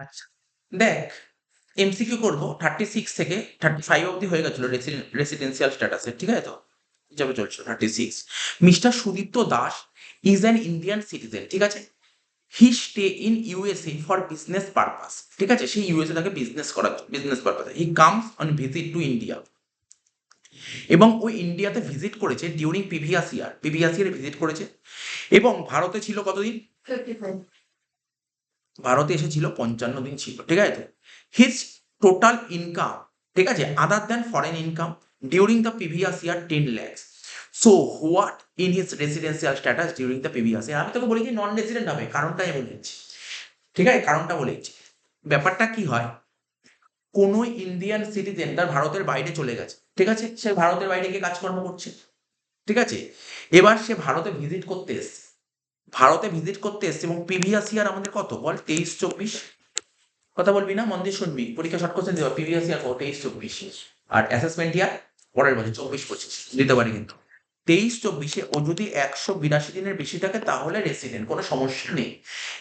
আচ্ছা, দেখ, এমসিকিউ করবো 36 থেকে 35 অব্দি হয়ে গেছিল রেসিডেন্সিয়াল স্ট্যাটাসে, ঠিক আছে তো? হিসাবে চলছিল 36। Mister Sudipta Das is an Indian citizen, ঠিক আছে? He stay in USA for business purpose, ঠিক আছে? সেই ইউএসএ থাকে বিজনেস পারপাসে। He comes on visit to India, এবং ওই ইন্ডিয়াতে ভিজিট করেছে ডিউরিং প্রিভিয়াস ইয়ার ভিজিট করেছে, এবং ভারতে ছিল কতদিন? ভারতে এসেছিল 55 দিন ছিল, ঠিক আছে তো? হিজ টোটাল ইনকাম, ঠিক আছে, other than foreign income during the previous year 10 lakhs। So what in his residential status during the previous ইয়ার? আমি তোকে বলেছি নন রেসিডেন্ট হবে, কারণটা আমি বলেছি, ঠিক আছে? কারণটা বলেছি। ব্যাপারটা কি হয়, কোনো ইন্ডিয়ান সিটিজেন তার ভারতের বাইরে চলে গেছে, ঠিক আছে? সে ভারতের বাইরে গিয়ে কাজকর্ম করছে, ঠিক আছে? এবার সে ভারতে ভিজিট করতে এসছে, এবং প্রিভিয়াস ইয়ার আমাদের কত বল? 23-24। কথা বলবি না, মন দিয়ে শুনবি, পরীক্ষা শর্ট কোশ্চেন দেওয়া। প্রিভিয়াস ইয়ার 23-24, আর অ্যাসেসমেন্ট ইয়ার পরের বছর 24-25 দিতে পারি। কিন্তু 23-24-এ ও যদি 182 দিনের বেশি থাকে তাহলে রেসিডেন্ট, কোনো সমস্যা নেই।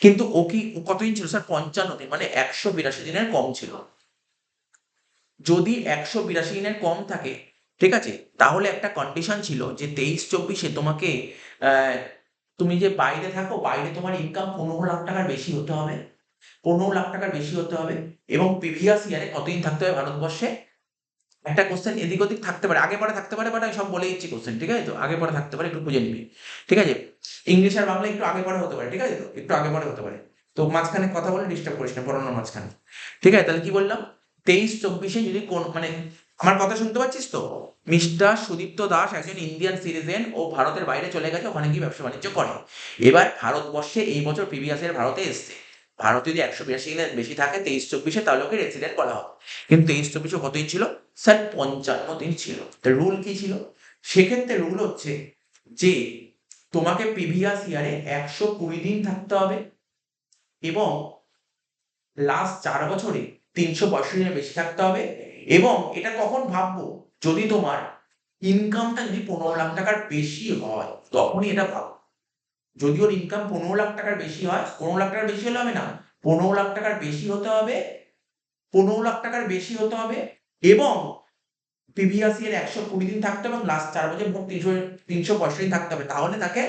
কিন্তু ও কি কতদিন ছিল স্যার? 55 দিন, মানে 182 দিনের কম ছিল। যদি 182 দিনের কম থাকে, ঠিক আছে, তাহলে একটা কন্ডিশন ছিল যে 23-24-এ তোমাকে আহ, তুমি যে বাইরে থাকো, বাইরে তোমার ইনকাম 15 লাখ টাকার বেশি হতে হবে, 15 লাখ টাকার বেশি হতে হবে। এবং প্রিভিয়াস ইয়ারে কতদিন থাকতে হবে ভারতবর্ষে? একটা কোশ্চেন এদিক ওদিক থাকতে পারে, আগে পরে থাকতে পারে, বাট আমি সব বলে দিচ্ছি কোশ্চেন, ঠিক আছে তো? আগে পরে থাকতে পারে, একটু খুঁজে নিবি, ঠিক আছে? ইংলিশ আর বাংলা একটু আগে পরে হতে পারে, ঠিক আছে তো? একটু আগে পরে হতে পারে। তো মাঝখানে কথা বলে ডিস্টার্ব করিস না পড়ানোর মাঝখানে, ঠিক আছে? তাহলে কি বললাম, 23-24-এ যদি কোন মানে, আমার কথা শুনতে পাচ্ছিস তো? মিস্টার সুদীপ্ত দাস একজন ইন্ডিয়ান সিটিজেন, ও ভারতের বাইরে চলে গেছে, ওখানে গিয়ে ব্যবসা বাণিজ্য করে। এবার ভারতবর্ষে এই বছর প্রিভিয়াস ইয়ার ভারতে এসছে, ভারতে যদি 182 দিনের বেশি থাকে 23-24-এ, তাহলে ওকে রেসিডেন্ট বলা হবে। কিন্তু 23-24-এ কতদিন ছিল স্যার? 55 দিন ছিল। তো রুল কি ছিল? সেক্ষেত্রে রুল হচ্ছে যে তোমাকে প্রিভিয়াস ইয়ারে 120 দিন থাকতে হবে, এবং লাস্ট 4 বছরে 365 দিনের বেশি থাকতে হবে। এবং এটা কখন ভাববো, যদি তোমার ইনকামটা যদি 15 লাখ টাকার বেশি হয়, তখনই এটা ভাবো। যদি ওর ইনকাম 15 লাখ টাকার বেশি হয়, 15 লাখ টাকার বেশি হলে হবে না, 15 লাখ টাকার বেশি হতে হবে, 15 লাখ টাকার বেশি হতে হবে, এবং প্রিভিয়াস ইয়ার 120 দিন থাকতে হবে, এবং লাস্ট 4 বছর মোট 365 দিন থাকতে হবে, তাহলে তাকে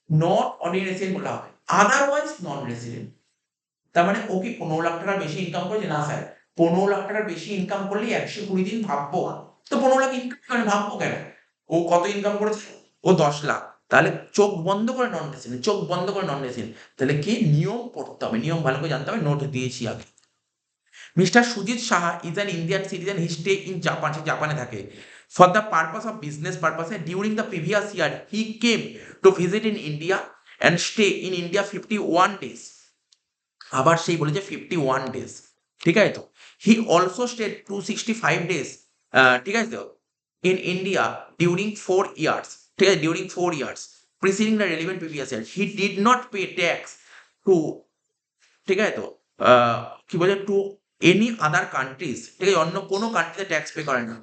নট অর্ডিনারি রেসিডেন্ট বলা হবে। Otherwise non resident. তার মানে ও কি 15 লাখ টাকার বেশি ইনকাম করেছে? না স্যার, 15 লাখ টাকার বেশি ইনকাম করলে 120 দিন ভাববো। তো 15 লাখ ইনকাম করে ভাববো কেন? ও কত ইনকাম করেছে? ও 10 লাখ। তাহলে চোখ বন্ধ করে নন রেসিডেন্ট, চোখ বন্ধ করে নন রেসিডেন্ট। তাহলে কি নিয়ম পড়তে হবে, নিয়ম ভালো করে জানতে হবে, নোট দিয়েছি আগে। Mister Sujit Saha is an Indian citizen, he stay in Japan, সে জাপানে থাকে। For the purpose of business পারপাসে during the previous year he came to visit in India and stay in India 51 days। আবার সেই বলেছে 51 days, ঠিক আছে তো? হি অলসো স্টেড 265 days, ঠিক আছে তো, ইন ইন্ডিয়া ডিউরিং 4 years, ঠিক আছে, during 4 years preceding the relevant previous year. He did not pay tax too, ঠিক আছে তো, আহ, কি বলে, টু এনি আদার কান্ট্রিজ, ঠিক আছে, অন্য কোনো কান্ট্রিতে ট্যাক্স পে করে না।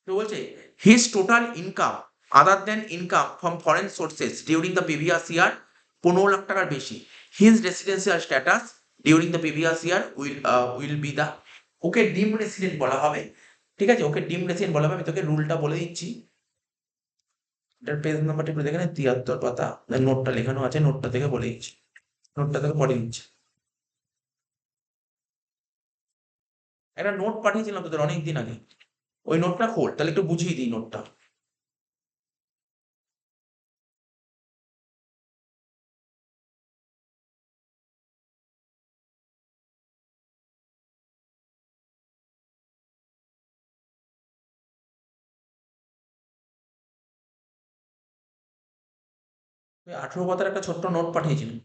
তো বলছে his total income other than income from foreign sources during the previous year 15 lakh টাকার বেশি। His residential status during the previous year will be the, okay deem resident বলা হবে, ঠিক আছে? ওকে ডিম রেসিডেন্ট বলা হবে। আমি তোকে রুলটা বলে দিচ্ছি, এটার পেজ নাম্বারটা একটু দেখে নে, 73 পাতা, নোটটা লেখানো আছে, নোটটা থেকে বলে দিচ্ছি, নোটটা থেকে পড়ে দিচ্ছি। একটা নোট পাঠিয়েছিলাম তোদের অনেক দিন আগে, ওই নোটটা খোল, তাহলে একটু বুঝিয়ে দিই নোটটা। ওই 18 পাতার একটা ছোট্ট নোট পাঠিয়েছিলাম।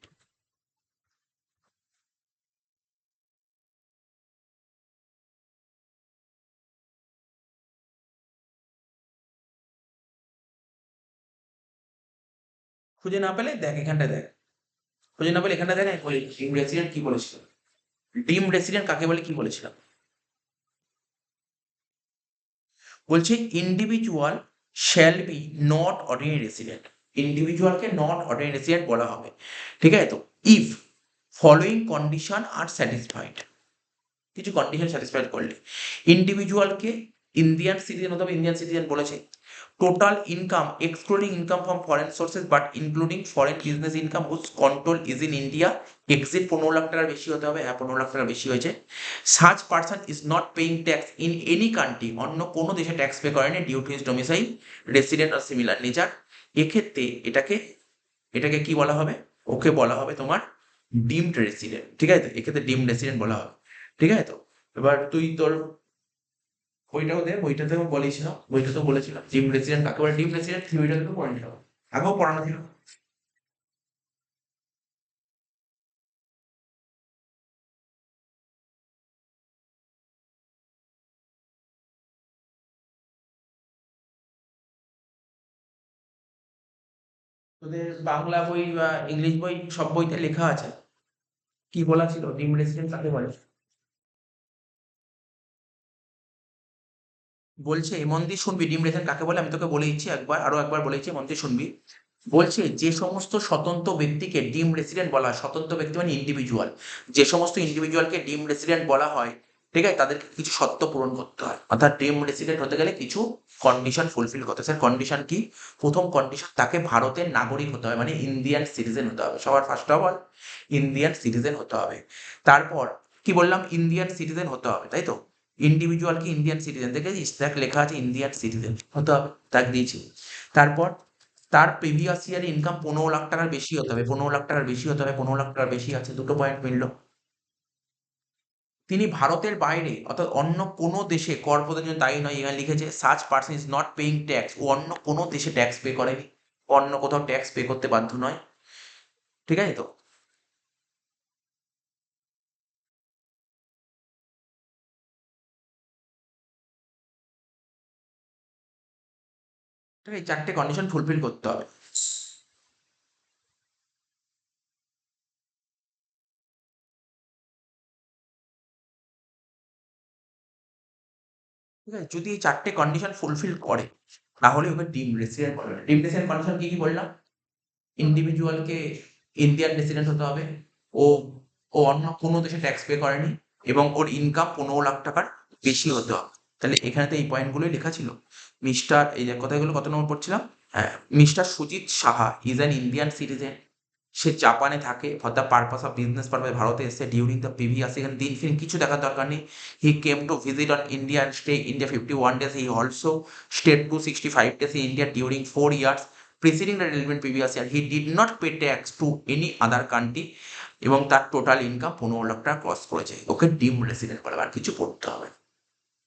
খুঁজে না পেলে দেখ, এখানটা দেখ, খুঁজে না পেলে এখানটা দেখ, আমি বলি ডিম রেসিডেন্ট কি বলেছিল। ডিম রেসিডেন্ট কাকে বলে কি বলেছিলাম? বলছে individual shall be not ordinary resident, ইন্ডিভিজুয়ালকে নট অর্ডিনারি রেসিডেন্ট বলা হবে, ঠিক আছে তো? If following condition are satisfied, কিছু কন্ডিশন স্যাটিসফাইড করলে ইন্ডিভিজুয়ালকে ইন্ডিয়ান সিটিজেন হতে হবে, ইন্ডিয়ান সিটিজেন বলেছে। Total income excluding income from foreign sources but including foreign business income whose control is in India, exceed 15 lakh টাকার বেশি হতে হবে, হ্যাঁ 15 লাখ টাকার বেশি হয়েছে। Such person is not paying tax in any country, অন্য কোনো দেশে ট্যাক্স পে করেনি, due to his domicile, resident আর সিমিলার নেচার। এক্ষেত্রে এটাকে এটাকে কি বলা হবে, ওকে বলা হবে তোমার ডিমড রেসিডেন্ট, ঠিক আছে তো, এক্ষেত্রে ডিমড রেসিডেন্ট বলা হবে, ঠিক আছে তো। এবার তুই তোর বইটাও দে, বইটাতেও বলেছিলাম, বইটাতেও বলেছিলাম ডিম রেসিডেন্ট কাকে বলে, ডিম রেসিডেন্ট থিওরিটা তো পড়েছিলাম, আগেও পড়ানো ছিল। তোদের বাংলা বই বা ইংলিশ বই সব বইতে লেখা আছে কি বলা ছিল ডিম রেসিডেন্ট কাকে বলে। বলছে মন দিয়ে শুনবি ডিম রেসিডেন্ট কাকে বলে, আমি তোকে বলে দিচ্ছি একবার, আরো একবার বলে দিচ্ছি, মন দিয়ে শুনবি। বলছে যে সমস্ত স্বতন্ত্র ব্যক্তিকে ডিম রেসিডেন্ট বলা হয়, স্বতন্ত্র ব্যক্তি মানে ইন্ডিভিজুয়াল, যে সমস্ত ইন্ডিভিজুয়ালকে ডিম রেসিডেন্ট বলা হয়, ঠিক আছে, তাদেরকে কিছু শর্ত পূরণ করতে হয়, অর্থাৎ ডিম রেসিডেন্ট হতে গেলে কিছু কন্ডিশন ফুলফিল করতে হয়। স্যার কন্ডিশন কি? প্রথম কন্ডিশন, তাকে ভারতের নাগরিক হতে হবে, মানে ইন্ডিয়ান সিটিজেন হতে হবে, সবার first of all Indian citizen হতে হবে। তারপর কি বললাম, ইন্ডিয়ান সিটিজেন হতে হবে, তাই তো, ইন্ডিভিজুয়ালকে ইন্ডিয়ান সিটিজেন, দেখেছিস দেখ লেখা আছে ইন্ডিয়ান সিটিজেন হতে হবে, তাকে দিয়েছি। তারপর তার প্রিভিয়াস ইয়ার ইনকাম 15 লাখ টাকার বেশি হতে হবে, 15 লাখ টাকার বেশি হতে হবে, 15 লাখ টাকার বেশি আছে, দুটো পয়েন্ট মিললো। তিনি ভারতের বাইরে অর্থাৎ অন্য কোনো দেশে কর প্রদানের জন্য দায়ী নয়, এখানে লিখেছে such person is not paying tax, ও অন্য কোনো দেশে ট্যাক্স পে করেনি, অন্য কোথাও ট্যাক্স পে করতে বাধ্য নয়, ঠিক আছে তো। ঠিক আছে, এই চারটে কন্ডিশন ফুলফিল করতে হবে। ঠিক আছে, যদি এই চারটে কন্ডিশন ফুলফিল করে তাহলে ওকে ডিম রেসিডেন্ট বলে। ডিম রেসিডেন্ট কন্ডিশন কি কি বললাম, ইন্ডিভিজুয়ালকে ইন্ডিয়ান রেসিডেন্ট হতে হবে, ও ও অন্য কোনো দেশে ট্যাক্স পে করেনি, এবং ওর ইনকাম 15 লাখ টাকার বেশি হতে হবে। তাহলে এখানে তো এই পয়েন্টগুলোই লেখা ছিল। মিস্টার এই যে কথাগুলো কত নম্বর পড়ছিলাম, হ্যাঁ, mister Sujit Saha is an Indian citizen, সে জাপানে থাকে for the purpose of business purpose, ভারতে এসে ডিউরিং দ্য প্রিভিয়াস, এখানে দিন ফিন কিছু দেখার দরকার নেই। He came to visit on India and stay India 51 days, he also stayed to 65 days in India during 4 years preceding the relevant previous year. He did not pay tax to any other country এবং তার total income 15 lakh টাকা cross করেছে, ওকে deem resident বলা হবে, আর কিছু পড়তে হবে,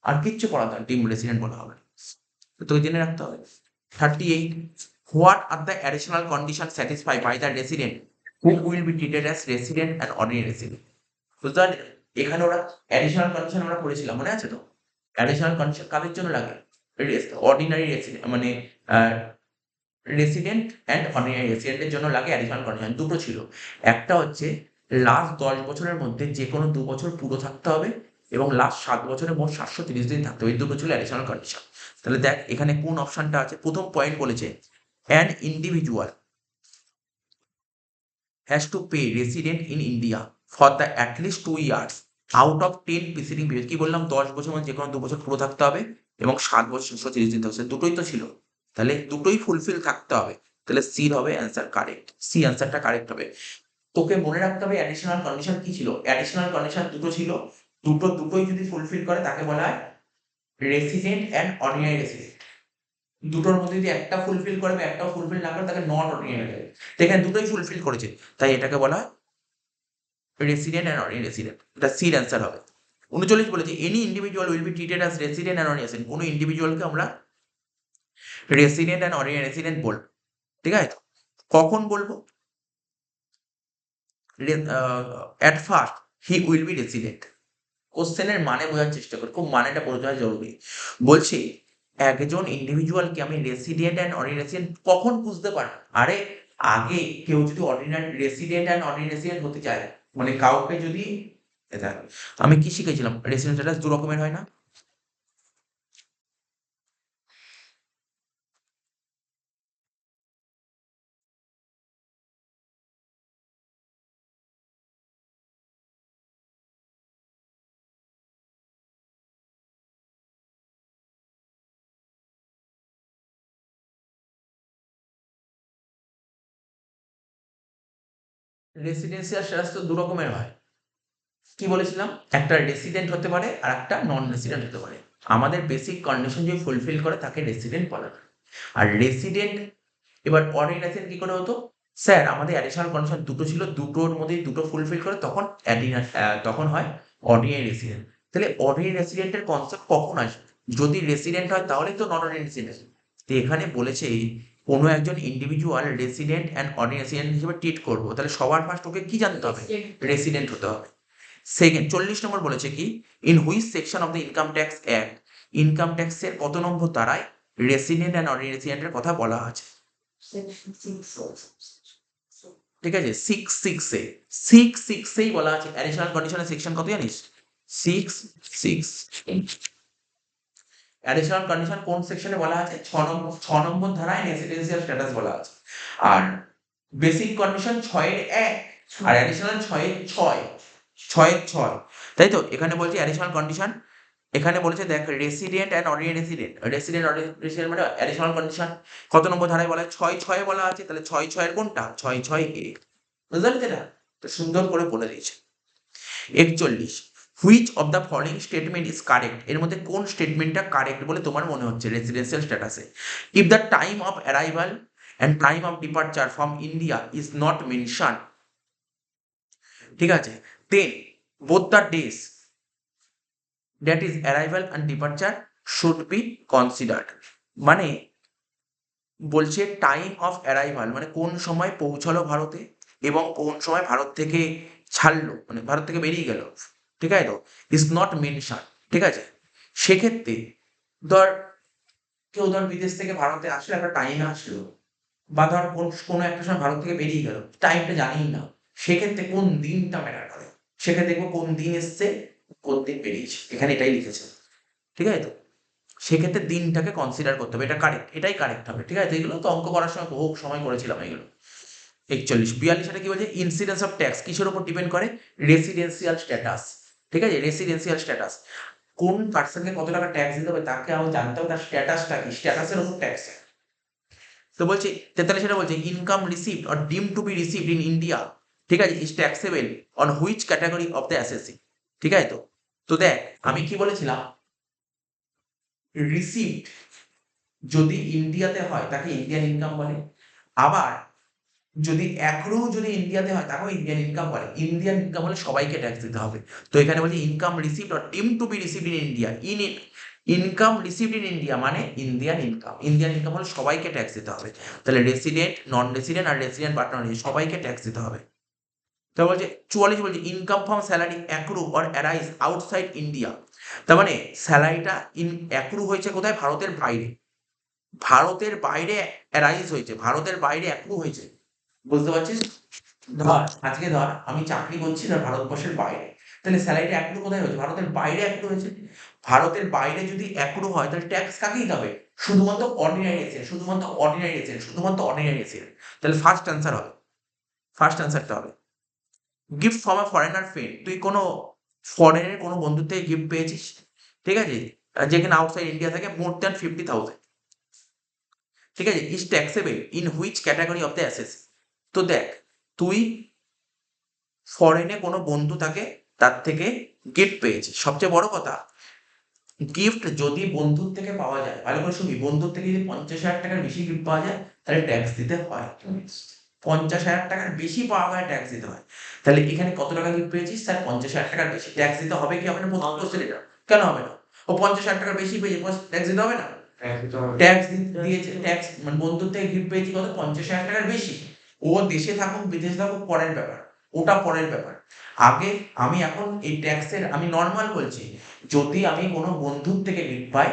আর কিচ্ছু পড়া হবে, ডিম রেসিডেন্ট বলা হবে, তো তোকে জেনে রাখতে হবে। 38, what are the additional condition satisfy by the resident who will be treated as resident and ordinary resident. বুঝতে পারলি? এখানে ওরা অ্যাডিশনাল কন্ডিশন আমরা পড়েছিলাম, মনে আছে তো? অ্যাডিশনাল কন্ডিশন কাদের জন্য লাগে, অর্ডিনারি রেসিডেন্ট মানে রেসিডেন্ট অ্যান্ড অর্ডিনারি রেসিডেন্টের জন্য লাগে অ্যাডিশনাল কন্ডিশন, দুটো ছিল। একটা হচ্ছে লাস্ট 10 বছরের মধ্যে যে কোনো 2 বছর পুরো থাকতে হবে, এবং লাস্ট 7 বছরে মোট 730 দিন থাকতে হবে, এই দুটো ছিল অ্যাডিশনাল কন্ডিশন। তাহলে দেখ এখানে কোন অপশনটা আছে, প্রথম পয়েন্ট বলেছে an individual has to pay resident in India for the at least 2 years out of 10 preceding period। কি বললাম, 10 বছর মানে যে কোনো 2 বছর পুরো থাকতে হবে, এবং 7 বছর 730 দিন থাকতে হবে, দুটোই তো ছিল, তাহলে দুটোই ফুলফিল থাকতে হবে, তাহলে সি হবে অ্যান্সার কারেক্ট, সি অ্যান্সারটা কারেক্ট হবে। তোকে মনে রাখতে হবে অ্যাডিশনাল কন্ডিশন কি ছিল, অ্যাডিশনাল কন্ডিশন দুটো ছিল, দুটোই যদি ফুলফিল করে তাকে বলা হয় রেসিডেন্ট অ্যান্ড অর্ডিনারি রেসিডেন্ট। দুটোর মধ্যে যদি একটা ফুলফিল করে বা একটাও ফুলফিল না করে তাকে নট অর্ডিনারি হবে, তো এখানে দুটোই ফুলফিল করেছে, তাই এটাকে বলা হয় রেসিডেন্ট অ্যান্ড নন রেসিডেন্ট, এটা সির অ্যান্সার হবে। 39 বলেছে any individual will be treated as resident and non resident, কোনো ইন্ডিভিজুয়ালকে আমরা রেসিডেন্ট অ্যান্ড নন রেসিডেন্ট বলবো, ঠিক আছে তো। কখন বলবো, at first he will be resident. কোশ্চেনের মানে বোঝার চেষ্টা কর, খুব মানেটা বোঝা জরুরি। বলছি একজন ইন্ডিভিজুয়ালকে আমি রেসিডেন্ট অ্যান্ড অনরেসিডেন্ট কখন বুঝতে পারবো, আরে আগে কেউ যদি অর্ডিনারি রেসিডেন্ট অ্যান্ড অনরেসিডেন্ট হতে চায়, মানে কাউকে যদি, এটা আমি কি শিখেছিলাম, রেসিডেন্ট স্ট্যাটাস দু রকমের হয় না, রেসিডেন্সিয়াল স্ট্যাটাস তো দু রকমের হয়, কি বলেছিলাম, একটা রেসিডেন্ট হতে পারে আর একটা নন রেসিডেন্ট হতে পারে। আমাদের বেসিক কন্ডিশন যদি ফুলফিল করে তাকে রেসিডেন্ট বলা হয়। আর রেসিডেন্ট, এবার অরিজিন রেসিডেন্ট কি করে হতো, স্যার আমাদের অ্যাডিশনাল কন্ডিশন দুটো ছিল, দুটোর মধ্যে দুটো ফুলফিল করে তখন তখন হয় অর্ডিনারি রেসিডেন্ট। তাহলে অর্ডিনারি রেসিডেন্টের কনসেপ্ট কখন আসবে, যদি রেসিডেন্ট হয় তাহলে তো নট অর্ডিনারি রেসিডেন্ট। তো এখানে বলেছে কোনো একজন individual resident and ordinary resident হিসেবে ট্রিট করবো, তাহলে সবার ফার্স্ট ওকে কি জানতে হবে, রেসিডেন্ট হতে হবে। সেকেন্ড 40 নম্বর বলেছে কি, in which section of the income tax act, income ট্যাক্সের কত নম্বর ধারায় রেসিডেন্ট অ্যান্ড অর্ডিনারি রেসিডেন্টের কথা বলা আছে। ঠিক আছে, 6(6) এই বলা আছে অ্যাডিশনাল কন্ডিশনের সেকশন কত জানিস, 6(6). অ্যাডিশনাল কন্ডিশন কোন সেকশনে বলা আছে, 6 নম্বর ধারায় রেসিডেন্সিয়াল স্ট্যাটাস বলা আছে। আর বেসিক কন্ডিশন 6(1) আর অ্যাডিশনাল 6(6), তাই তো। এখানে বলছে অ্যাডিশনাল কন্ডিশন, এখানে বলেছে দেখ resident and ordinary resident ordinary মানে অ্যাডিশনাল কন্ডিশন কত নম্বর ধারায় বলা হয়, 6(6) বলা আছে, তাহলে 6(6) কোনটা, 6(6)(a), বুঝতে পারলি এটা, তো সুন্দর করে বলে দিয়েছে। 41, which of the following statement is correct, এর মধ্যে কোন স্টেটমেন্টটা কারেক্ট বলে তোমার মনে হচ্ছে রেসিডেন্সিয়াল স্ট্যাটাসে। If the time of arrival and time of departure from India is not mention, ঠিক আছে, then both the days, that is arrival and departure, should be considered. মানে বলছে টাইম অফ অ্যারাইভাল মানে কোন সময় পৌঁছালো ভারতে এবং কোন সময় ভারত থেকে ছাড়লো, মানে ভারত থেকে বেরিয়ে গেল, ঠিক আছে, তো ইজ নট মেনশন, ঠিক আছে। সেক্ষেত্রে ধর কেউ ধর বিদেশ থেকে ভারতে আসলে একটা টাইমে আসলো, বা ধর কোনো একটা সময় ভারত থেকে বেরিয়ে গেল, টাইমটা জানিই না, সেক্ষেত্রে কোন দিনটা ম্যাটার করে, সেক্ষেত্রে দেখবো কোন দিন এসছে কোন দিন বেরিয়েছে, এখানে এটাই লিখেছে, ঠিক আছে। তো সেক্ষেত্রে দিনটাকে কনসিডার করতে হবে, এটা কারেক্ট, এটাই কারেক্ট হবে, ঠিক আছে। এগুলো তো অঙ্ক করার সময় বহু সময় করেছিলাম এগুলো। 41, 42 এটা কি বলছে, ইনসিডেন্স অফ ট্যাক্স কিসের উপর ডিপেন্ড করে, রেসিডেন্সিয়াল স্ট্যাটাস, ঠিক আছে, রেসিডেন্সিয়াল স্ট্যাটাস, কোন পার্সনকে কত টাকা ট্যাক্স দিতে হবে তাকে আমার জানতে হবে, তার স্ট্যাটাসটা কি, স্ট্যাটাসের উপর ট্যাক্স। তো বলছে 43 সেটা বলছে ইনকাম রিসিভড অর ডিম to be received in India, ঠিক আছে, is taxable on which category of the assessee, ঠিক আছে। তো তো দেখ আমি কি বলেছিলাম, রিসিভড যদি ইন্ডিয়াতে হয় তাকে ইন্ডিয়ান ইনকাম বলে, আবার যদি অ্যাক্রু যদি ইন্ডিয়াতে হয় তাকেও ইন্ডিয়ান ইনকাম বলে। ইন্ডিয়ান ইনকাম হলে সবাইকে ট্যাক্স দিতে হবে। তো এখানে বলছে ইনকাম রিসিভড অর ডিম to be received in India, income received in India মানে ইন্ডিয়ান ইনকাম, ইন্ডিয়ান ইনকাম হলে সবাইকে ট্যাক্স দিতে হবে। তাহলে রেসিডেন্ট, নন রেসিডেন্ট আর রেসিডেন্ট পার্টনার সবাইকে ট্যাক্স দিতে হবে। তো বলছে 44 বলছে income from salary accrue or arise outside India, তার মানে স্যালারিটা অ্যাক্রু হয়েছে কোথায়, ভারতের বাইরে, ভারতের বাইরে অ্যারাইজ হয়েছে, ভারতের বাইরে অ্যাক্রু হয়েছে, বুঝতে পারছিস। ধর আজকে ধর আমি চাকরি করছি ধর ভারতবর্ষের বাইরে, তাহলে স্যালারিটা অ্যাক্রু কোথায় হয়েছে, ভারতের বাইরে অ্যাক্রু হয়েছে। ভারতের বাইরে যদি অ্যাক্রু হয় তাহলে ট্যাক্স কাকে দিতে হবে, শুধুমাত্র অর্ডিনারি রেসিডেন্ট, শুধুমাত্র অর্ডিনারি রেসিডেন্ট, শুধুমাত্র অর্ডিনারি রেসিডেন্ট। তাহলে ফার্স্ট অ্যান্সার হবে, ফার্স্ট অ্যান্সারটা হবে। Gift from a foreigner friend, তুই কোনো ফরেনের কোনো বন্ধুর থেকে গিফট পেয়েছিস, ঠিক আছে, যেখানে আউটসাইড ইন্ডিয়া থেকে মোর দ্যান 50,000, ঠিক আছে, is taxable in which category of the assessee. তো দেখ তুই ফরেনে কোনো বন্ধু থাকে তার থেকে গিফট পেয়েছিস, সবচেয়ে বড় কথা গিফট যদি বন্ধুর থেকে পাওয়া যায়, ভালো করে শুনবি, বন্ধুর থেকে যদি 50,000 টাকার বেশি গিফট পাওয়া যায় তাহলে ট্যাক্স দিতে হয়, 50,000 টাকার বেশি পাওয়া গেলে ট্যাক্স দিতে হয়। তাহলে এখানে কত টাকা গিফট পেয়েছিস, স্যার 50,000 টাকার বেশি, ট্যাক্স দিতে হবে কি হবে না, প্রথম কোশ্চেন এটা, কেন হবে না, ও 50,000 টাকার বেশি পেয়েছে, ট্যাক্স দিতে হবে না, ট্যাক্স দিয়েছে, ট্যাক্স মানে বন্ধুর থেকে গিফট পেয়েছি কত, 50,000 টাকার বেশি, ও দেশে থাকুক বিদেশে থাকুক পরের ব্যাপার, ওটা পরের ব্যাপার। আগে আমি এখন এই ট্যাক্সের আমি নর্মাল বলছি, যদি আমি কোনো বন্ধুর থেকে গিফট পাই,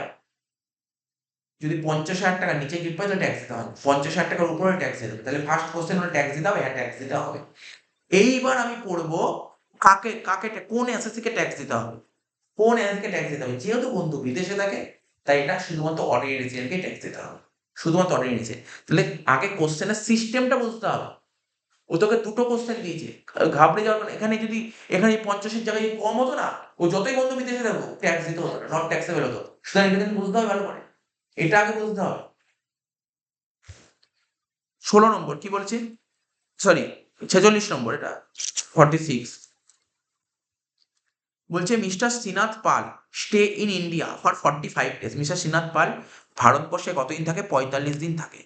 যদি 50,000 টাকার নিচে গিফট পাই তাহলে ট্যাক্স দিতে হবে, 50,000 টাকার উপরে ট্যাক্স দিতে হবে। তাহলে ফার্স্ট কোশ্চেন হলো ট্যাক্স দিতে হবে, হ্যাঁ ট্যাক্স দিতে হবে। এইবার আমি পড়বো কাকে কাকে কোন এসএসসি কে ট্যাক্স দিতে হবে, কোন এসএসসি কে ট্যাক্স দিতে হবে, যেহেতু বন্ধু বিদেশে থাকে তাই এটা শুধুমাত্র অর্ডিনারি রেসিডেন্টকে ট্যাক্স দিতে হবে, শুধুমাত্র অর্ডিনারি রেসিডেন্ট। তাহলে আগে কোশ্চেনের সিস্টেমটা বুঝতে হবে, ও তোকে দুটো কোশ্চেন দিয়েছে, ঘাবড়ে যাওয়ার কারণ এখানে যদি এখানে 50-এর জায়গায় যদি কম হতো না, ও যতই বন্ধু বিদেশে থাকবো ট্যাক্স দিতে হতো না, নট ট্যাক্সেবল হতো। সুতরাং এটা কিন্তু বুঝতে হবে ভালো করে, এটা আগে বুঝতে হবে। 16 নম্বর কি বলছে, সরি 46 নম্বর, এটা 46 বলছে mister Srinath Pal stay in India for 45 days. Mister Srinath Pal ভারতবর্ষে কতদিন থাকে? 45 দিন থাকে,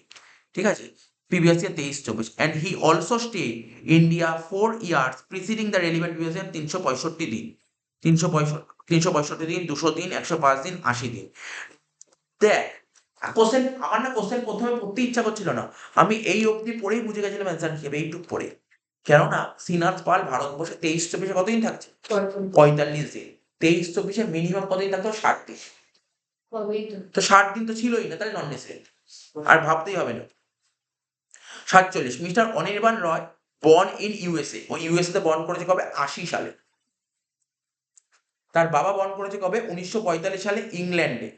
ঠিক আছে। Previous year 23-24 and he also stay India 4 years preceding the relevant previous year 365 দিন, 365 দিন, 200 দিন, 105 দিন, 80 দিন। দেখ কোশ্চেন, আমার না কোশ্চেন প্রথমে পড়তে ইচ্ছা করছিল না, আমি এই অবধি পড়েই বুঝে গেছিলাম অ্যান্সার কি হবে, এইটুক পড়ে। কেননা শ্রীনাথ পাল ভারতবর্ষে 23-24 কতদিন থাকছে? 45 দিন। 23-24 মিনিমাম কতদিন থাকতো? 60 দিন। তো 60 দিন তো ছিলই না, তাহলে নন নেসেসারি, আর ভাবতেই হবে না। 47 mister Anirban Roy born in USA. ও ইউএসএ তে বর্ন করেছে কবে? 80 সালে। তার বাবা বর্ন করেছে কবে? 1945 সালে ইংল্যান্ডে,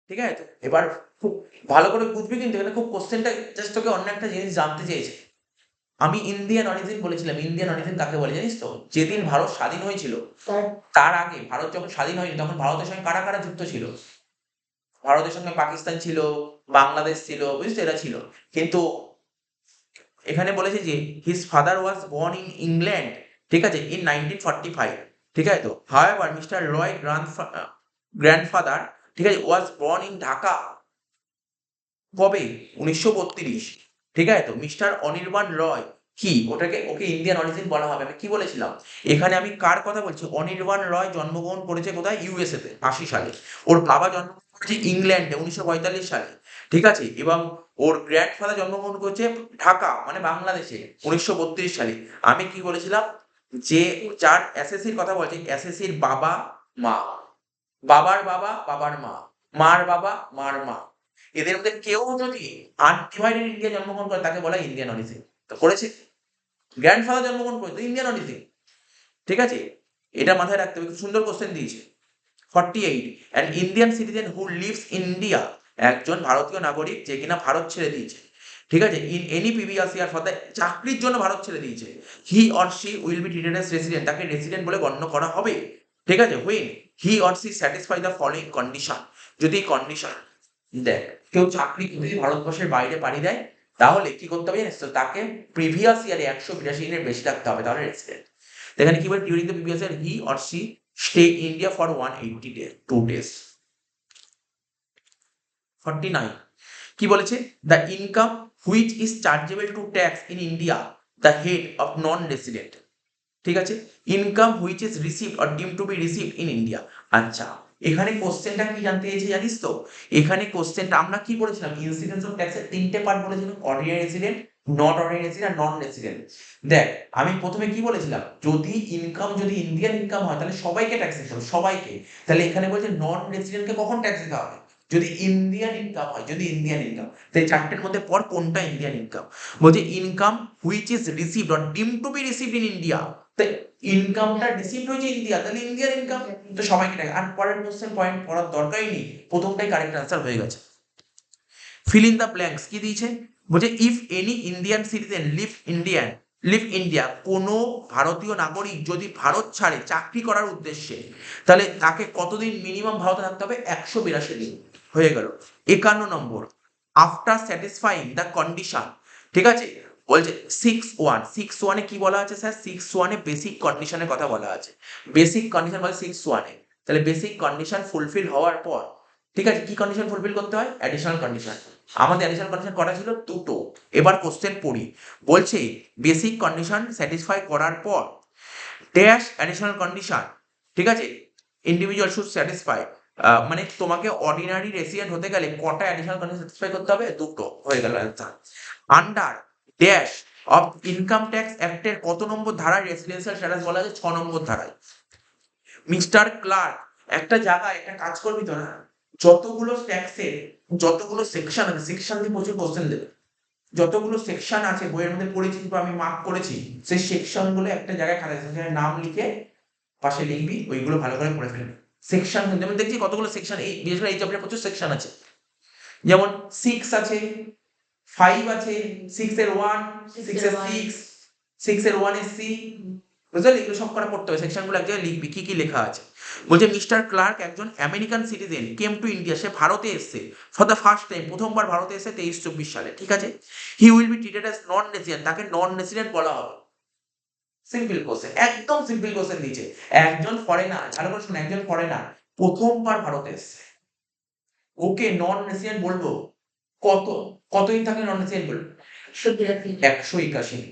ঠিক আছে। তো এবার খুব ভালো করে বুঝবি, কিন্তু এখানে খুব কোশ্চেনটা জাস্ট তোকে অন্য একটা জিনিস জানতে চেয়েছে। আমি ইন্ডিয়ান অরিজিন বলেছিলাম, ইন্ডিয়ান অরিজিন কাকে বলে জানিস তো? যেদিন ভারত স্বাধীন হয়েছিল তার আগে, ভারত যখন স্বাধীন হয়নি তখন ভারতের সঙ্গে কারা কারা যুক্ত ছিল? ভারতের সঙ্গে পাকিস্তান ছিল, বাংলাদেশ ছিল, বুঝছো, এরা ছিল। কিন্তু এখানে বলেছে যে his father was born in England, ঠিক আছে, ইন 1945, ঠিক আছে। তো হাওয়েভার মিস্টার রয় গ্র্যান্ডফাদার, ঠিক আছে, ওয়াজ বর্ন ইন ঢাকা কবে? 1932, ঠিক আছে। তো মিস্টার অনির্বাণ রয় কি, ওকে ইন্ডিয়ান অরিজিন বলা হবে? আমি কি বলেছিলাম? এখানে আমি কার কথা বলছি? অনির্বাণ রয় জন্মগ্রহণ করেছে কোথায়? ইউএসএ তে 80 সালে। ওর বাবা জন্মগ্রহণ করেছে ইংল্যান্ডে 1945 সালে, ঠিক আছে। এবং ওর গ্র্যান্ডফাদার জন্মগ্রহণ করেছে ঢাকা মানে বাংলাদেশে 1932 সালে। আমি কি বলেছিলাম? যে যার এসএসসির কথা বলছি, এসএসসির বাবা মা, বাবার বাবা বাবার মা, মার বাবা মার মা, এদের মধ্যে কেউ যদি আনডিভাইডেড ইন্ডিয়া জন্মগ্রহণ করে তাকে বলা হয় ইন্ডিয়ান অরিজিন। তো করেছে, গ্র্যান্ডফাদার জন্মগ্রহণ করেছে ইন্ডিয়ান অরিজিন, ঠিক আছে। এটা মাথায় রাখতে হবে, খুব সুন্দর কোশ্চেন দিয়েছে। 48 an Indian citizen who lives India, একজন ভারতীয় নাগরিক যে কিনা ভারত ছেড়ে দিয়েছে, ঠিক আছে, in any previous year for the, চাকরির জন্য ভারত ছেড়ে দিয়েছে, হি or she will be treated as resident, তাকে রেসিডেন্ট বলে গণ্য করা হবে, ঠিক আছে, when he or she satisfy the following condition. যদি কন্ডিশন, দেখ কেউ চাকরি যদি ভারতবর্ষের বাইরে পাড়ি দেয় তাহলে কি করতে হবে জানিস তো? তাকে প্রিভিয়াস ইয়ারে 182 দিনের বেশি থাকতে হবে, তাহলে রেসিডেন্ট। এখানে কি বলে? During the previous year he or she stay India for 180 days, 2 days। 49 কি বলেছে? The income which is chargeable to tax in India the head of non resident, ঠিক আছে, income which is received or ডিম to be received in India. আচ্ছা, এখানে কোশ্চেনটা কি জানতে চেয়েছে জানিস তো? এখানে কোশ্চেনটা আমরা কি বলেছিলাম? ইনসিডেন্স অফ ট্যাক্সের 3টে পার্ট বলেছিলাম, ordinary resident, not ordinary resident, non resident. দেখ আমি প্রথমে কি বলেছিলাম? যদি ইনকাম যদি ইন্ডিয়ান ইনকাম হয় তাহলে সবাইকে ট্যাক্স দিতে হবে, সবাইকে। তাহলে এখানে বলছে নন রেসিডেন্টকে কখন ট্যাক্স দিতে হবে? যদি ইন্ডিয়ান ইনকাম হয়, যদি ইন্ডিয়ান ইনকাম। তাই চারটের মধ্যে পর কোনটা ইন্ডিয়ান ইনকাম? বলছে income which is received or ডিম to be received in India, ইনকামটা রিসিভড হয়েছে ইন্ডিয়া, তাহলে ইন্ডিয়ান ইনকাম, তো সবাইকে টাকা। আর পরের কোশ্চেন পয়েন্ট পড়ার দরকারই নেই, প্রথমটাই কারেক্ট আনসার হয়ে গেছে। ফিল ইন দ্য ব্ল্যাঙ্কস কি দিয়েছে? বলছে if any Indian citizen live India, কোনো ভারতীয় নাগরিক যদি ভারত ছাড়ে চাকরি করার উদ্দেশ্যে, তাহলে তাকে কতদিন মিনিমাম ভারতে থাকতে হবে? 182 দিন। হয়ে গেল। 51 নম্বর, আফটার স্যাটিসফাইং দ্য কন্ডিশন, ঠিক আছে। বলছে 6.1 কি বলা আছে স্যার? 6.1 বেসিক কন্ডিশনের কথা বলা আছে। বেসিক কন্ডিশন বলে 6.1, তাহলে বেসিক কন্ডিশন ফুলফিল হওয়ার পর, ঠিক আছে, কি কন্ডিশন ফুলফিল করতে হয়? Additional condition. আমাদের অ্যাডিশনাল কন্ডিশন কটা ছিল? দুটো। এবার কোশ্চেন পড়ি। বলছে বেসিক কন্ডিশন স্যাটিসফাই করার পর ড্যাশ অ্যাডিশনাল কন্ডিশন, ঠিক আছে, ইন্ডিভিজুয়াল শুড স্যাটিসফাই, মানে তোমাকে অর্ডিনারি রেসিডেন্ট হতে গেলে কটা অ্যাডিশনাল কন্ডিশন স্যাটিসফাই করতে হবে? দুটো। হয়ে গেল answer. Under dash of income tax অ্যাক্টের কত নম্বর ধারায় রেসিডেন্সিয়াল স্ট্যাটাস বলা আছে? 6 নম্বর ধারায়। মিস্টার ক্লার্ক, একটা জায়গায় একটা কাজ করবি তো না, যতগুলো ট্যাক্সের যতগুলো সেকশন আছে, সেকশন দিয়ে প্রচুর কোশ্চেন দেবে। যতগুলো সেকশন আছে বইয়ের মধ্যে পড়েছি বা আমি মার্ক করেছি, সেই সেকশন গুলো একটা জায়গায় খাতায় সেখানে নাম লিখে পাশে লিখবি, ওইগুলো ভালো করে পড়ে ফেলবি। সেকশন যেমন দেখছি কতগুলো সেকশন, এই বিশেষ করে এই চ্যাপ্টারে প্রচুর সেকশন আছে। যেমন 6 আছে, 5 আছে, 6 এর 1, 6 এর 6, 6 এর 1 এর সি, বুঝতে পারলি? এগুলো সব করা পড়তে হবে, সেকশনগুলো এক জায়গায় লিখবি কি কি লেখা আছে। বলছে মিস্টার ক্লার্ক একজন American citizen came to India, সে ভারতে এসছে ফর দ্য ফার্স্ট টাইম, প্রথমবার ভারতে এসে 23-24 সালে, ঠিক আছে। He will be treated as non resident, তাকে নন রেসিডেন্ট বলা হবে। সিম্পল কোশ্চেন, একদম সিম্পল কোশ্চেন দিয়েছে। একজন ফরেনার, ভালো করে শুনুন, একজন ফরেনার প্রথমবার ভারতে এসছে, ওকে নন রেসিডেন্ট বলবো। কত কতদিন থাকলে নন রেসিডেন্ট বলবো? 181 দিন।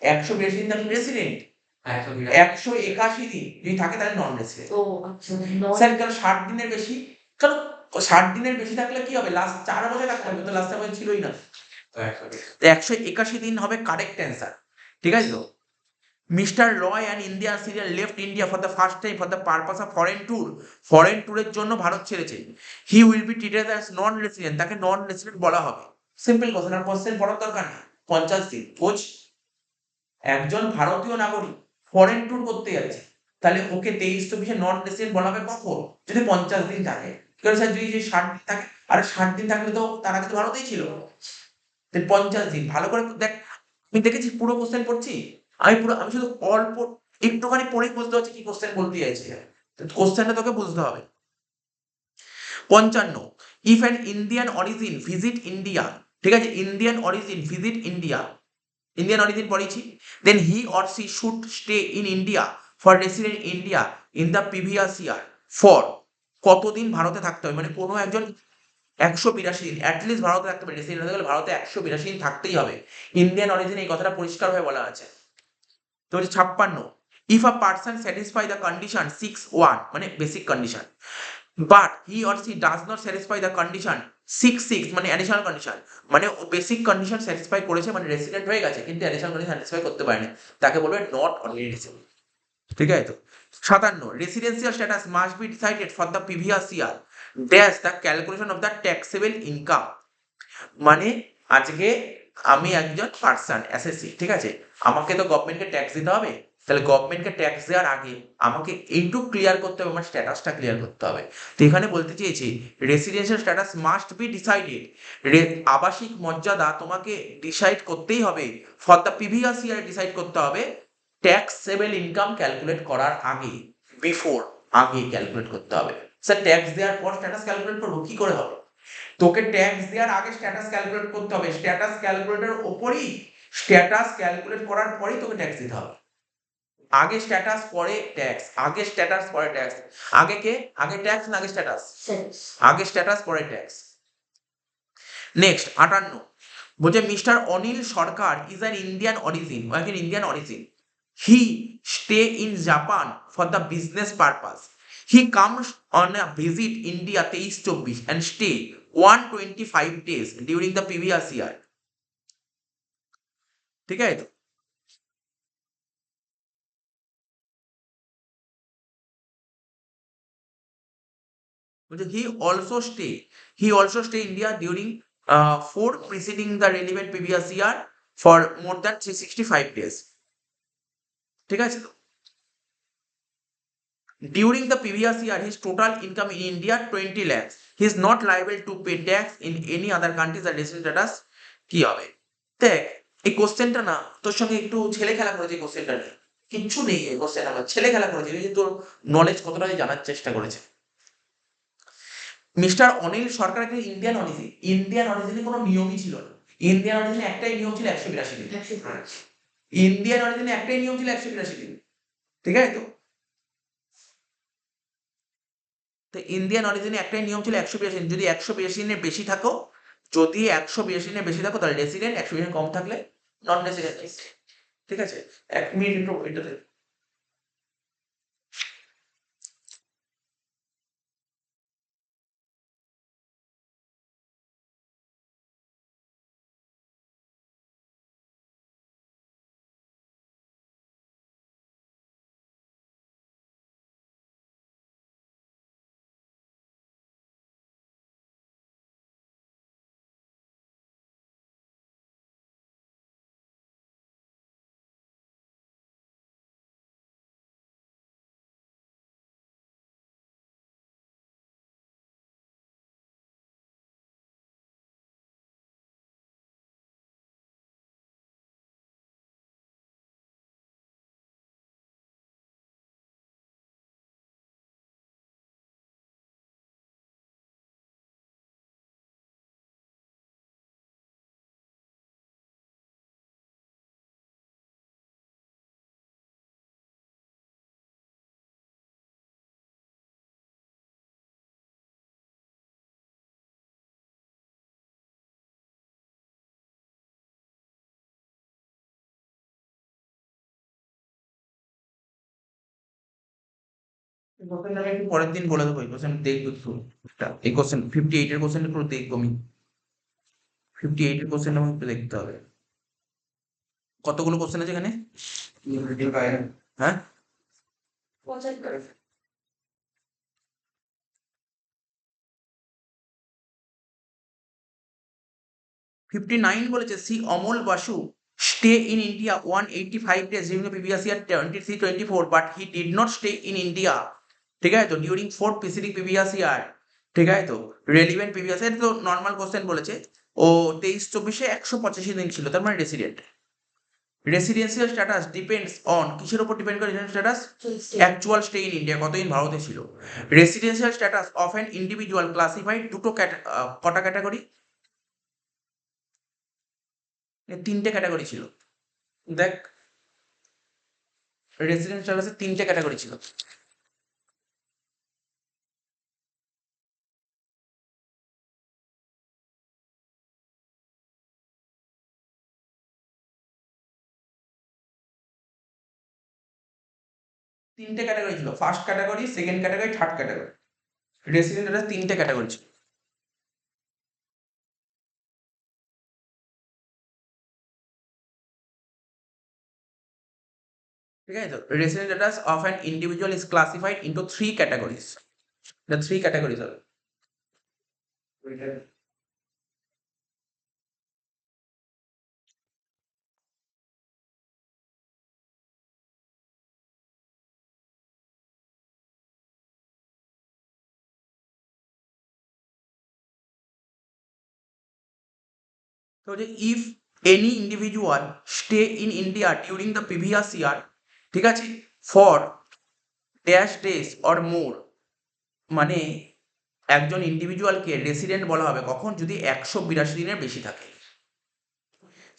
182 দিন থাকলে রেসিডেন্ট, 181 দিন যদি থাকে তাহলে নন রেসিডেন্ট। স্যার কেন 60 দিনের বেশি? কেন 60 দিনের বেশি থাকলে কি হবে? লাস্ট 4 বছর থাকতে হবে, তো লাস্ট বছর ছিলই না। তো 181 দিন হবে কারেক্ট অ্যান্সার, ঠিক আছে তো। Mister Roy and Indian serial left India for the first time for the purpose of foreign tour, foreign ট্যুরের জন্য ভারত ছেড়েছে। He will be treated as non resident, তাকে নন রেসিডেন্ট বলা হবে। সিম্পল কোশ্চেন, আর question পড়ার দরকার নেই। 50 দিন বুঝ, একজন ভারতীয় নাগরিক ফরেন ট্যুর করতে যাচ্ছে, তাহলে ওকে 23-24 নন রেসিডেন্ট বলা হবে কখন? যদি 50 দিন থাকে। কারণ স্যার যদি 60 দিন থাকে, আর 60 দিন থাকলে তো তার আগে তো ভারতেই ছিল। 50 দিন ভালো করে দেখ, আমি দেখেছি পুরো কোশ্চেন পড়ছি, আমি শুধু অল্প একটুখানি পড়েই বুঝতে পারছি কি কোশ্চেন বলতে চাইছে। কোশ্চেনটা তোকে বুঝতে হবে। 55, if an Indian origin visit India, ঠিক আছে, Indian origin visit India, Indian origin পড়েছি, then he or she should stay in India for resident India in the previous year for, কতদিন ভারতে থাকতে হবে, মানে কোনো একজন 182 দিন অ্যাটলিস্ট ভারতে থাকতে হবে, রেসিডেন্ট হতে গেলে ভারতে 182 দিন থাকতেই হবে। ইন্ডিয়ান অরিজিন এই কথাটা পরিষ্কারভাবে বলা আছে। তো হচ্ছে 56, if a person satisfy the condition 6(1) মানে basic condition, but he or she does not satisfy the condition 6(6) মানে অ্যাডিশনাল কন্ডিশন, মানে বেসিক কন্ডিশন স্যাটিসফাই করেছে মানে রেসিডেন্ট হয়ে গেছে, কিন্তু অ্যাডিশনাল কন্ডিশন স্যাটিসফাই করতে পারেনি, তাকে বলবে নট অলরেডি রেসিডেন্ট, ঠিক আছে তো। 57, residential status must be decided for the previous year dash the calculation of the taxable income, মানে আজকে আমি একজন পার্সন এসএসসি, ঠিক আছে, আমাকে তো গভর্নমেন্টকে ট্যাক্স দিতে হবে, তাহলে গভর্নমেন্টকে ট্যাক্স দেওয়ার আগে আমাকে এইটুক ক্লিয়ার করতে হবে, আমার স্ট্যাটাসটা ক্লিয়ার করতে হবে। তো এখানে বলতে চেয়েছি residential status must be decided, আবাসিক মর্যাদা তোমাকে ডিসাইড করতেই হবে, for the previous year decide করতে হবে, ট্যাক্সেবল ইনকাম ক্যালকুলেট করার আগে, বিফোর, আগে ক্যালকুলেট করতে হবে। স্যার ট্যাক্স দেওয়ার পর স্ট্যাটাস ক্যালকুলেট করবো, কি করে হবে? তোকে ট্যাক্স দেওয়ার আগে স্ট্যাটাস ক্যালকুলেট করতে হবে, স্ট্যাটাস ক্যালকুলেটর ওপরই, স্ট্যাটাস ক্যালকুলেট করার পরেই তোকে ট্যাক্স দিতে হবে। আগে স্ট্যাটাস পরে ট্যাক্স, আগে স্ট্যাটাস পরে ট্যাক্স, আগে কে? আগে ট্যাক্স না আগে স্ট্যাটাস? আগে স্ট্যাটাস পরে ট্যাক্স। নেক্সট 58, বলছে mister Anil Sarkar is an Indian origin, ও একজন Indian origin, he stay in Japan for the business purpose, he comes on a visit India 23-24 and stay 125 days during the previous year, ঠিক আছে তো। বলছে হি also stay India during 4 preceding the relevant previous year for more than 365 days, ঠিক আছে তো। During the previous year, his total income in India 20 lakhs. He is not liable to pay tax in any other countries that resident status, কি হবে? দেখ এই কোশ্চেনটা না তোর সঙ্গে একটু ছেলে খেলা করেছে, এই কোশ্চেনটা নিয়ে কিচ্ছু নেই, এই কোশ্চেন আমার ছেলে খেলা করেছে, এই যে তোর নলেজ কতটা জানার চেষ্টা করেছে। মিস্টার অনিল সরকার একটা ইন্ডিয়ান অরিজিন, ইন্ডিয়ান অরিজিনে কোনো নিয়মই ছিল না, ইন্ডিয়ান অরিজিনে একটাই নিয়ম ছিল 182 দিন, ইন্ডিয়ান অরিজিনে একটাই নিয়ম ছিল 182 দিন, ঠিক আছে তো। তো ইন্ডিয়ান অরিজিনে একটাই নিয়ম ছিল 182 দিন, যদি 182 দিনের বেশি থাকো, যদি 182 দিনের বেশি থাকো তাহলে রেসিডেন্ট, 120 দিন কম থাকলে নন রেসিডেন্ট, ঠিক আছে। 1 মিনিট একটু এটাতে কোশ্চেনটা আমি একটু পরের দিন বলে দেবো, এই কোশ্চেন দেখবো একটু। এই কোশ্চেন 58 এর কোশ্চেন একটু দেখবো আমি। 58 এর কোশ্চেন আমাকে একটু দেখতে হবে। কতগুলো কোশ্চেন আছে এখানে? হ্যাঁ, 59 বলেছে, she Amal Basu stay in India 185 days during the previous year 23-24, but he did not stay in India, ঠিক আছে তো, ডিউরিং 4 preceding previous year, ঠিক আছে তো, রেলিভেন্ট প্রিভিয়াস ইয়ার তো নর্মাল কোশ্চেন বলেছে। ও 23-24-এ 185 দিন ছিল, তার মানে resident. Residential status depends on, কিসের উপর ডিপেন্ড করে residential status? Actual stay in India, কতদিন ভারতে ছিল। Residential status of an individual classified দুটো কটা ক্যাটাগরি? তিনটে ক্যাটাগরি ছিল। দেখ, রেসিডেন্স স্ট্যাটাসে তিনটে ক্যাটাগরি ছিল। তিনটে ক্যাটাগরি ছিল, first category, second category, third category. Residence status তিনটে ক্যাটাগরি ছিল। ঠিক আছে তো, residence status of an individual is classified into three categories. The three categories হবে। তো যে if any individual stay in India during the previous ইয়ার, ঠিক আছে, for dash days or more, মানে একজন ইন্ডিভিজুয়ালকে রেসিডেন্ট বলা হবে কখন? যদি 182 দিনের বেশি থাকে।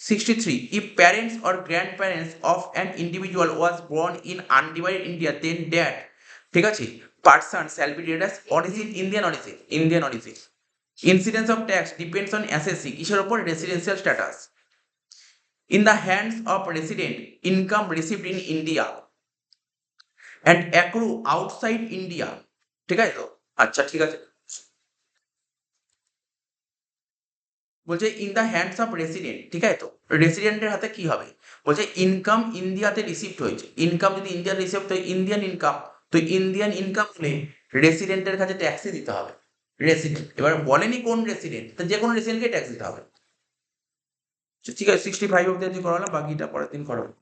63, if parents or grandparents of an individual was born in undivided India, then that, ঠিক আছে, person shall be treated as origin, Indian origin. Incidence of tax depends on SSC, কিসের উপর? Residential status. In the hands of resident, income received in India and accrue outside India, ঠিক আছে তো, আচ্ছা ঠিক আছে, বলছে in the hands of resident, ঠিক আছে তো, রেসিডেন্টের হাতে কি হবে? বলছে ইনকাম ইন্ডিয়াতে রিসিভড হয়েছে, ইনকাম যদি ইন্ডিয়ান রিসিভ হয় ইন্ডিয়ান ইনকাম, তো ইন্ডিয়ান ইনকাম হলে রেসিডেন্টের কাছে ট্যাক্সই দিতে হবে। রেসিডেন্ট, এবার বলেনি কোন রেসিডেন্ট, তো যে কোনো রেসিডেন্টকে ট্যাক্স দিতে হবে। ঠিক আছে, 65 অব্দি আজকে করালাম, বাকিটা পরের দিন করাবো।